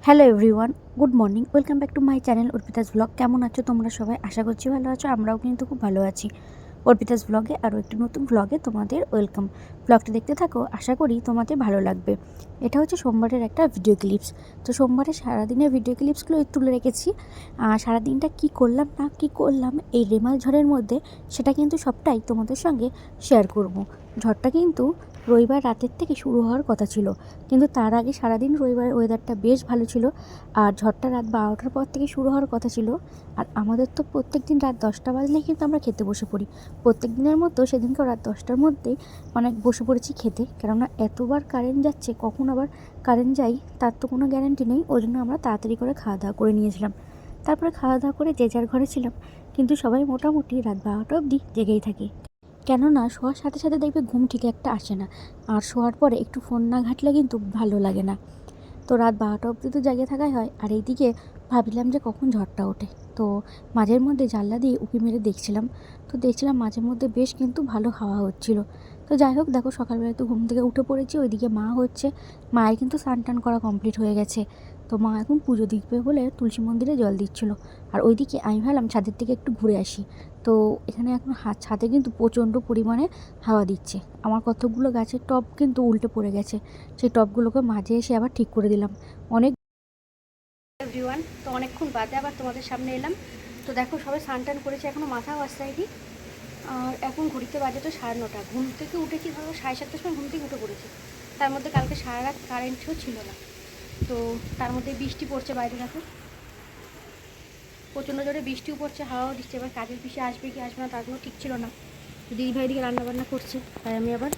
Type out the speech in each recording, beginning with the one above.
Hello everyone, good morning. Welcome back to my channel Arpita's blog. কেমন আছো তোমরা সবাই? আশা করছি ভালো আছো। আমরাও কিন্তু খুব ভালো আছি। অর্পিতাস ব্লগে আরও একটি নতুন ব্লগে তোমাদের ওয়েলকাম। ব্লগটা দেখতে থাকো, আশা করি তোমাদের ভালো লাগবে। এটা হচ্ছে সোমবারের একটা ভিডিও ক্লিপস। তো সোমবারে সারাদিনের ভিডিও ক্লিপসগুলো তুলে রেখেছি। সারাদিনটা কি করলাম না কি করলাম এই রেমাল ঝড়ের মধ্যে, সেটা কিন্তু সবটাই তোমাদের সঙ্গে শেয়ার করব। ঝড়টা কিন্তু রবিবার রাতের থেকে শুরু হওয়ার কথা ছিল, কিন্তু তার আগে সারাদিন রবিবারের ওয়েদারটা বেশ ভালো ছিল। আর ঝড়টা রাত 12টার পর থেকে শুরু হওয়ার কথা ছিল। আর আমাদের তো প্রত্যেক দিন রাত 10টা বাজলেই কিন্তু আমরা খেতে বসে পড়ি। প্রত্যেক দিনের মতো সেদিনকে রাত 10টার মধ্যেই বসে পড়েছি খেতে, কেননা এতবার কারেন্ট যাচ্ছে, কখন আবার কারেন্ট যাই তার তো কোনো গ্যারান্টি নেই। ওই জন্য আমরা তাড়াতাড়ি করে খাওয়া দাওয়া করে নিয়েছিলাম। তারপরে খাওয়া দাওয়া করে যে যার ঘরে ছিলাম, কিন্তু সবাই মোটামুটি রাত 12টা অবধি জেগেই থাকি। কেননা শোয়ার সাথে সাথে দেখবে ঘুম ঠিক একটা আসে না, আর শোয়ার পরে একটু ফোন না ঘাঁটলে কিন্তু ভালো লাগে না। তো রাত 12টা অবধি তো জাগিয়ে থাকাই হয়। আর এইদিকে ভাবলাম যে কখন ঝড়টা ওঠে। তো মাঝের মধ্যে জানলা দিয়ে উঁকি মেরে দেখছিলাম, তো দেখছিলাম মাঝে মধ্যে বেশ কিন্তু ভালো হাওয়া হচ্ছিল। তো যাই হোক, দেখো সকালবেলা তো ঘুম থেকে উঠে পড়েছি। ওইদিকে মা হচ্ছে, মায়ের কিন্তু স্নান টান করা কমপ্লিট হয়ে গেছে। তো মা এখন পুজো দিবে বলে তুলসী মন্দিরে জল দিচ্ছিলো। আর ওইদিকে আমি ভাবলাম ছাদের থেকে একটু ঘুরে আসি। তো এখানে এখন ছাদে কিন্তু প্রচণ্ড পরিমাণে হাওয়া দিচ্ছে। আমার কতগুলো গাছের টব কিন্তু উল্টে পড়ে গেছে, সেই টবগুলোকে মাঝে এসে আবার ঠিক করে দিলাম। অনেক এভরিওয়ান, তো অনেকক্ষণ বাদে আবার তোমাদের সামনে এলাম। তো দেখো সবাই স্নান টান করেছে, এখনও মাথাও আসতেইনি। আর এখন ঘড়িতে বাজে তো 9:30। ঘুম থেকে উঠেছি ধরো 7:30টার সময় ঘুম থেকে উঠে পড়েছি। তার মধ্যে কালকে সারা রাত কারেন্টও ছিল না। তো তার মধ্যে বৃষ্টি পড়ছে বাইরে, দেখো প্রচণ্ড জোরে বৃষ্টিও পড়ছে, হাওয়াও দিচ্ছে। এবার কাজের পিসে আসবে কি আসবে না তার কোনো ঠিক ছিল না। দিদিভাই দিকে রান্নাবান্না করছে, তাই আমি আবার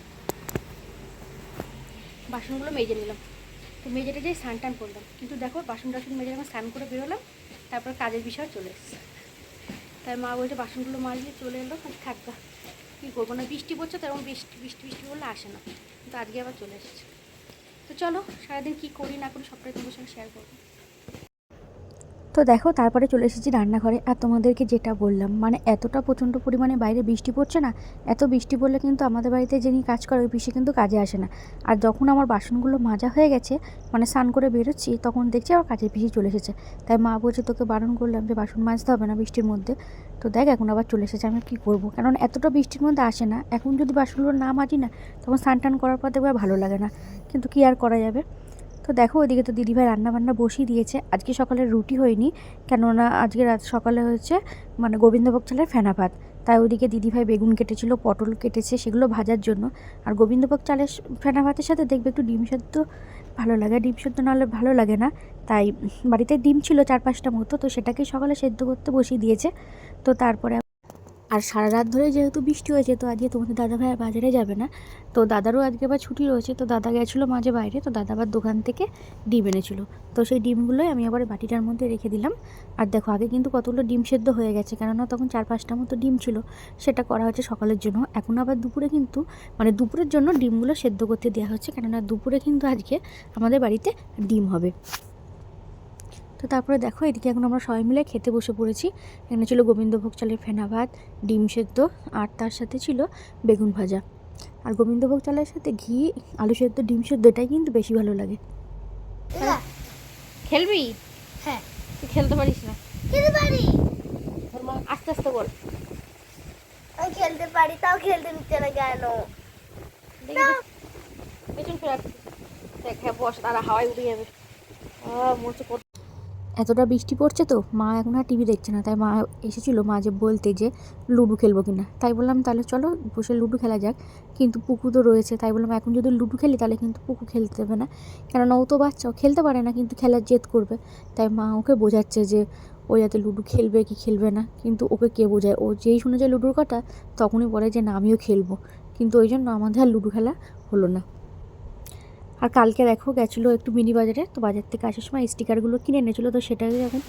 বাসনগুলো মেজে নিলাম। তো মেজেটা যেয়ে স্নান টান করলাম, কিন্তু দেখো বাসন টাসন মেজে যখন স্নান করে বেরোলাম, তারপর কাজের বিষয় চলে এসেছে। তাই মা বলছে বাসনগুলো মাজলে চলে এলো, থাকবা কী করবো না, বৃষ্টি পড়ছে তো, এরকম বৃষ্টি বৃষ্টি বৃষ্টি বললে আসে না, কিন্তু আজকে আবার চলে এসেছে। তো চলো সারাদিন কী করি না করি সবটাই তোমার সঙ্গে শেয়ার করবো। তো দেখো তারপরে চলে এসেছি রান্নাঘরে। আর তোমাদেরকে যেটা বললাম, এতটা প্রচণ্ড পরিমাণে বাইরে বৃষ্টি পড়ছে না। এত বৃষ্টি পড়লে কিন্তু আমাদের বাড়িতে যিনি কাজ করে ওই পিসি কিন্তু কাজে আসে না। আর যখন আমার বাসনগুলো মাজা হয়ে গেছে, স্নান করে বেরোচ্ছি, তখন দেখছি আমার কাজের পিসি চলে এসেছে। তাই মা বলছে তোকে বারণ করলাম যে বাসন মাজতে হবে না বৃষ্টির মধ্যে। তো দেখ এখন আবার চলে এসেছে, আমি কী করবো, কারণ এতটা বৃষ্টির মধ্যে আসে না। এখন যদি বাসনগুলো না মাজি না, তখন স্নান টান করার পর দেখবে ভালো লাগে না, কিন্তু কী আর করা যাবে। তো দেখো ওইদিকে তো দিদিভাই রান্নাবান্না বসিয়ে দিয়েছে। আজকে সকালে রুটি হয়নি, কেননা আজকে রাত সকালে হয়েছে গোবিন্দভোগ চালের ফেনা ভাত। তাই ওইদিকে দিদিভাই বেগুন কেটেছিল, পটল কেটেছে, সেগুলো ভাজার জন্য। আর গোবিন্দভোগ চালের ফেনা ভাতের সাথে দেখবে একটু ডিম সেদ্ধ ভালো লাগে, ডিম সেদ্ধ নাহলে ভালো লাগে না। তাই বাড়িতে ডিম ছিল 4-5টা মতো, তো সেটাকে সকালে সেদ্ধ করতে বসিয়ে দিয়েছে। তো তারপরে আর সারা রাত ধরে যেহেতু বৃষ্টি হয়েছে, তো আজকে তোমাদের দাদাভাই আর বাজারে যাবে না। তো দাদারও আজকে আবার ছুটি রয়েছে, তো দাদা গেছিলো মাঝে বাইরে, তো দাদা আবার দোকান থেকে ডিম এনেছিল। তো সেই ডিমগুলোই আমি আবার বাটিটার মধ্যে রেখে দিলাম। আর দেখো আগে কিন্তু কতগুলো ডিম সেদ্ধ হয়ে গেছে, কেননা তখন 4-5টা মতো ডিম ছিল। সেটা করা হচ্ছে সকালের জন্য। এখন আবার দুপুরে কিন্তু দুপুরের জন্য ডিমগুলো সেদ্ধ করতে দেওয়া হচ্ছে, কেননা দুপুরে কিন্তু আজকে আমাদের বাড়িতে ডিম হবে। তো তারপরে দেখো এদিকে এখন আমরা সবাই মিলে খেতে বসে পড়েছি। এখানে ছিল গোবিন্দভোগ চালের ফেনা ভাত, ডিম সেদ্ধ, আর তার সাথে ছিল বেগুন ভাজা। আর গোবিন্দভোগ চালের সাথে ঘি, আলু সেদ্ধ, ডিম সেদ্ধ, এটাই কিন্তু বেশি ভালো লাগে। খেলবি? হ্যাঁ। তুই খেলতে পারিস না? খেলতে পারি। আস্তে আস্তে বল। আমি খেলতে পারি, তাও খেলতে নিচ্ছে না কেন? পেছন ফেরার দেখ, হ্যাঁ বস, তারা হাওয়ায় উঠে যাবে। মরছে। এতটা বৃষ্টি পড়ছে তো মা এখন আর টিভি দেখছে না, তাই মা এসেছিলো মাঝে বলতে যে লুডো খেলবো কিনা। তাই বললাম তাহলে চলো বসে লুডো খেলা যাক, কিন্তু পুকু তো রয়েছে। তাই বললাম এখন যদি লুডো খেলি তাহলে কিন্তু পুকু খেলতে দেবে না, কেননা ও তো বাচ্চা, ও খেলতে পারে না, কিন্তু খেলার জেদ করবে। তাই মা ওকে বোঝাচ্ছে যে ও যাতে লুডো খেলবে কি খেলবে না, কিন্তু ওকে কে বোঝায়? ও যেই শুনে যায় লুডোর কথা তখনই বলে যে না আমিও খেলবো, কিন্তু ওই জন্য আমাদের আর লুডো খেলা হলো না। আর কালকে দেখো গেছিলো একটু মিনি বাজারে, তো বাজার থেকে আসার সময় স্টিকারগুলো কিনে এনেছিলো, তো সেটাকে এখন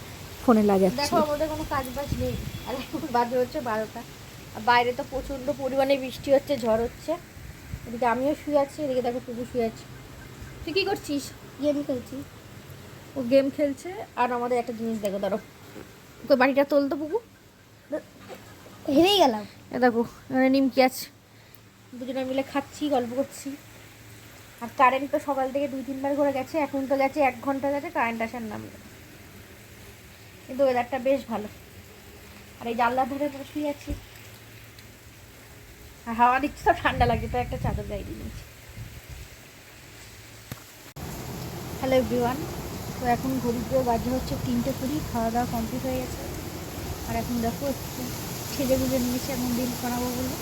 ফোনে লাগাচ্ছি। দেখো আমাদের কোনো কাজ বাজ নেই, আর এখন বাজে হচ্ছে 12টা। আর বাইরে তো প্রচণ্ড পরিমাণে বৃষ্টি হচ্ছে, ঝড় হচ্ছে। এদিকে আমিও শুয়ে আছি, এদিকে দেখো টুকু শুয়ে আছি। তুই কী করছিস? গেম খেলছি। ও গেম খেলছে। আর আমাদের একটা জিনিস দেখো, ধরো ওকে বাড়িটা তোলতো পুকু, হেরেই গেলাম। এ দেখো এখানে নিমকি আছে, দুজনে মিলে খাচ্ছি, গল্প করছি। আর কারেন্ট তো সকাল থেকে 2-3 বার করে গেছে, এখন তো গেছে 1 ঘন্টা গেছে, কারেন্ট আসার নাম নেই। কিন্তু ওয়েদারটা বেশ ভালো। আর এই জানলার ধারে পরে শুয়ে আছি, আর হাওয়া দিচ্ছে, তো ঠান্ডা লাগছে, তো একটা চাদর গায়ে দিয়ে নিয়েছি। হ্যালো এভরিওয়ান, তো এখন ঘড়িতে বাজে হচ্ছে 3:20, খাওয়া দাওয়া কমপ্লিট হয়ে গেছে। আর এখন দেখো একটু ছেলে গুজে নিয়েছি, এখন দিন বানাবো বলে।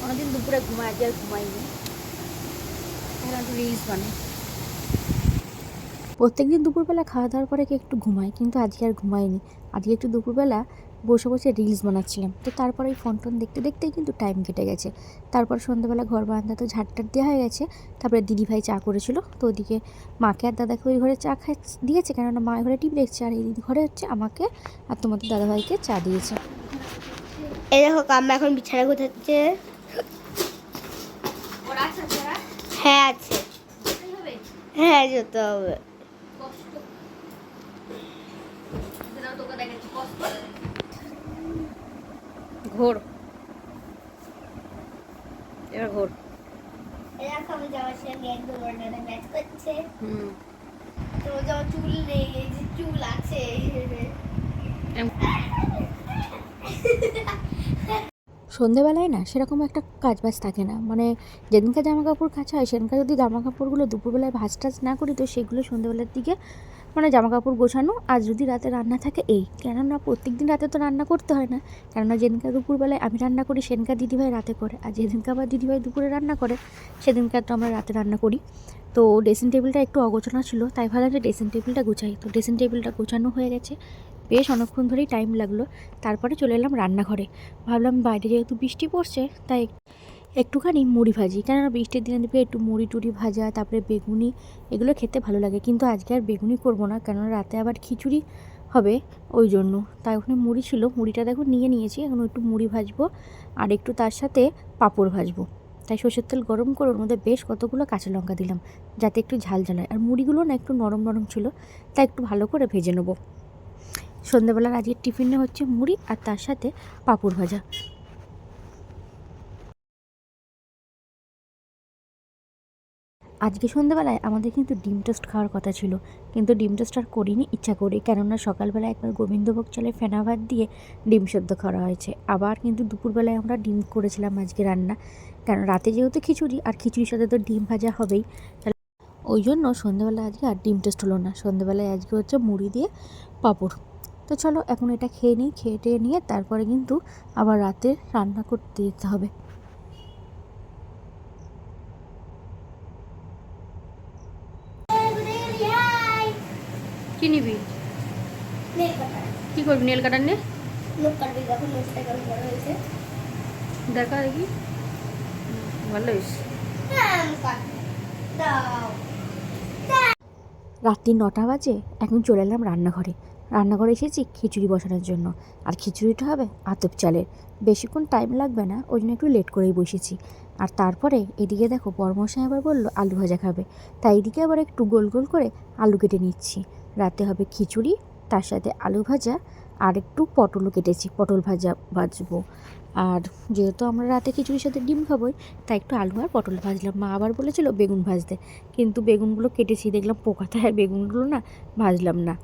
অনেকদিন দুপুরে ঘুমাই, আজকে আর ঘুমাইনি, এখন একটু রিলস বানাই। প্রত্যেকদিন দুপুরবেলা খাওয়া দাওয়ার পরে কি একটু ঘুমাই, কিন্তু আজকে আর ঘুমাইনি। আজকে একটু দুপুরবেলা বসে বসে রিলস বানাচ্ছিলাম, তো তারপরে এই ফোন টোন দেখতে দেখতেই কিন্তু টাইম কেটে গেছে। তারপর সন্ধ্যাবেলা ঘর বারান্দা তো ঝাড়টার দেওয়া হয়ে গেছে। তারপরে দিদিভাই চা করেছিল, তো ওদিকে মাকে আর দাদাকে ওই ঘরে চা দিয়েছে, কেননা মা ঘরে টিভি দেখছে, আর এই দিদি ঘরে হচ্ছে আমাকে আর তোমাদের দাদাভাইকে চা দিয়েছে। এই দেখো কাম্মা এখন বিছানা গোছাচ্ছে। হ্যাঁ আছে, হ্যাঁ যেতে হবে। ঘোর এবার ঘোর। এই দেখো আমি জামার সঙ্গে একদম ওড়নাটা ম্যাচ করছে। হুম, তো জামা চুল নেই, এই যে চুল আছে। সন্ধেবেলায় না সেরকম একটা কাজবাজ থাকে না, মানে যেদিনকে জামা কাপড় কাচা হয় সেদিনকে যদি জামা কাপড়গুলো দুপুরবেলায় ভাজ টাজ না করি, তো সেগুলো সন্ধেবেলার দিকে মানে জামা কাপড় গোছানো। আর যদি রাতে রান্না থাকে, এই কেননা প্রত্যেক দিন রাতে তো রান্না করতে হয় না, কেননা যেদিনকে দুপুরবেলায় আমি রান্না করি সেদিনকার দিদিভাই রাতে করে, আর যেদিনকে আবার দিদিভাই দুপুরে রান্না করে সেদিনকার তো আমরা রাতে রান্না করি। তো ড্রেসিং টেবিলটা একটু অগোছানো ছিল, তাই ভাবলাম যে ড্রেসিং টেবিলটা গোছাই। তো ড্রেসিং টেবিলটা গোছানো হয়ে গেছে, বেশ অনেকক্ষণ ধরেই টাইম লাগলো। তারপরে চলে এলাম রান্নাঘরে। ভাবলাম বাইরে যেহেতু বৃষ্টি পড়ছে, তাই একটুখানি মুড়ি ভাজি, কেননা বৃষ্টির দিনে দিবে একটু মুড়ি টুড়ি ভাজা, তারপরে বেগুনি, এগুলো খেতে ভালো লাগে। কিন্তু আজকে আর বেগুনি করবো না, কেননা রাতে আবার খিচুড়ি হবে, ওই জন্য। তাই ওখানে মুড়ি ছিল, মুড়িটা দেখো নিয়ে নিয়েছি, এখন একটু মুড়ি ভাজবো আর একটু তার সাথে পাঁপড় ভাজবো। তাই সর্ষের তেল গরম করে ওর মধ্যে বেশ কতগুলো কাঁচা লঙ্কা দিলাম, যাতে একটু ঝাল ঝাল হয়। আর মুড়িগুলো না একটু নরম নরম ছিল, তাই একটু ভালো করে ভেজে নেবো। সন্ধ্যাবেলার আজকের টিফিনে হচ্ছে মুড়ি আর তার সাথে পাঁপড় ভাজা। আজকে সন্ধ্যাবেলায় আমাদের কিন্তু ডিম টোস্ট খাওয়ার কথা ছিল, কিন্তু ডিম টোস্ট আর করিনি ইচ্ছা করে, কেননা সকালবেলা একবার গোবিন্দভোগ চালে ফেনা ভাত দিয়ে ডিম সেদ্ধ করা হয়েছে। আবার কিন্তু দুপুরবেলায় আমরা ডিম করেছিলাম আজকে রান্না, কারণ রাতে যেহেতু খিচুড়ি, আর খিচুড়ির সাথে তো ডিম ভাজা হবেই, তাহলে ওই জন্য সন্ধ্যাবেলায় আজকে আর ডিম টোস্ট হলো না। সন্ধ্যাবেলায় আজকে হচ্ছে মুড়ি দিয়ে পাঁপড়। তো চলো এখন এটা খেয়ে নিই, খেয়ে টেয়ে নিয়ে তারপরে কিন্তু আবার রাতে রান্না করতে যেতে হবে। কি নিবি, কি করবি? নেল কাটার নে, লোক কাটবি, দেখো নোটটা কেমন বড় হয়েছে। দেখা দেখি, ভালো হয়েছে। হ্যাঁ আমি কাটবো, দাও। রাত্রি 9টা বাজে, এখন চলে এলাম রান্নাঘরে। রান্নাঘরে এসেছি খিচুড়ি বসানোর জন্য, আর খিচুড়িটা হবে আতপ চালের। বেশিক্ষণ টাইম লাগবে না, ওই জন্য একটু লেট করেই বসেছি। আর তারপরে এদিকে দেখো বড়মশাই আবার বললো আলু ভাজা খাবে, তাই এদিকে আবার একটু গোল গোল করে আলু কেটে নিচ্ছি। রাতে হবে খিচুড়ি, তার সাথে আলু ভাজা, আর একটু পটলও কেটেছি, পটল ভাজা ভাজবো। আর যেহেতু আমরা রাতে খিচুড়ির সাথে ডিম খাবোই, তাই একটু আলু আর পটল ভাজলাম। মা আবার বলেছিল বেগুন ভাজতে, কিন্তু বেগুনগুলো কেটেছি, দেখলাম পোকা, তাই আর বেগুনগুলো না ভাজলাম না।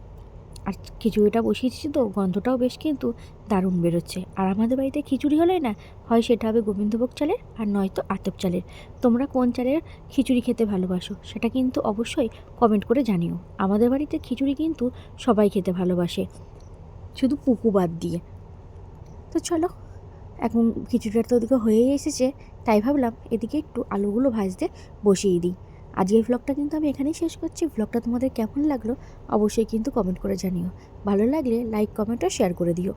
আর খিচুড়িটা বসিয়েছি, তো গন্ধটাও বেশ কিন্তু দারুণ বেরোচ্ছে। আর আমাদের বাড়িতে খিচুড়ি হলে না হয় সেটা হবে গোবিন্দভোগ চালের, আর নয়তো আতপ চালের। তোমরা কোন চালের খিচুড়ি খেতে ভালোবাসো সেটা কিন্তু অবশ্যই কমেন্ট করে জানিও। আমাদের বাড়িতে খিচুড়ি কিন্তু সবাই খেতে ভালোবাসে, শুধু পুকু বাদ দিয়ে। তো চলো এখন খিচুড়িটা তো ওদিকে হয়েই এসেছে, তাই ভাবলাম এদিকে একটু আলুগুলো ভাজতে বসিয়ে দিই। আজকের ভ্লগটা কিন্তু আমি এখানেই শেষ করছি। ভ্লগটা তোমাদের কেমন লাগলো অবশ্যই কিন্তু কমেন্ট করে জানিও। ভালো লাগলে লাইক, কমেন্ট আর শেয়ার করে দিও।